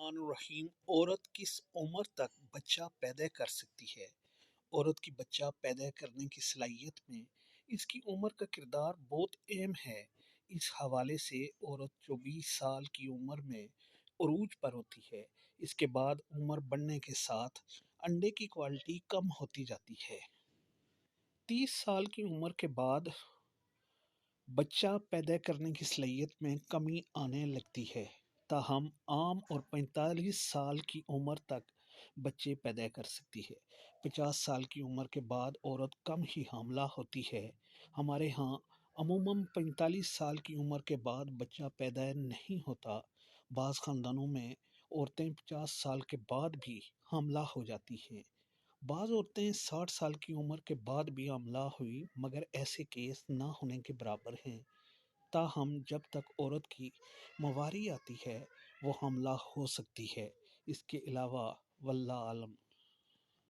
الرحمن الرحیم۔ عورت کس عمر تک بچہ پیدا کر سکتی ہے؟ عورت کی بچہ پیدا کرنے کی صلاحیت میں اس کی عمر کا کردار بہت اہم ہے۔ اس حوالے سے عورت 24 سال کی عمر میں عروج پر ہوتی ہے۔ اس کے بعد عمر بڑھنے کے ساتھ انڈے کی کوالٹی کم ہوتی جاتی ہے۔ 30 سال کی عمر کے بعد بچہ پیدا کرنے کی صلاحیت میں کمی آنے لگتی ہے، تاہم عام اور 45 سال کی عمر تک بچے پیدا کر سکتی ہے۔ 50 سال کی عمر کے بعد عورت کم ہی حاملہ ہوتی ہے۔ ہمارے ہاں عموماً 45 سال کی عمر کے بعد بچہ پیدا نہیں ہوتا۔ بعض خاندانوں میں عورتیں 50 سال کے بعد بھی حاملہ ہو جاتی ہیں۔ بعض عورتیں 60 سال کی عمر کے بعد بھی حاملہ ہوئی، مگر ایسے کیس نہ ہونے کے برابر ہیں۔ تاہم جب تک عورت کی مواری آتی ہے وہ حاملہ ہو سکتی ہے۔ اس کے علاوہ واللہ عالم۔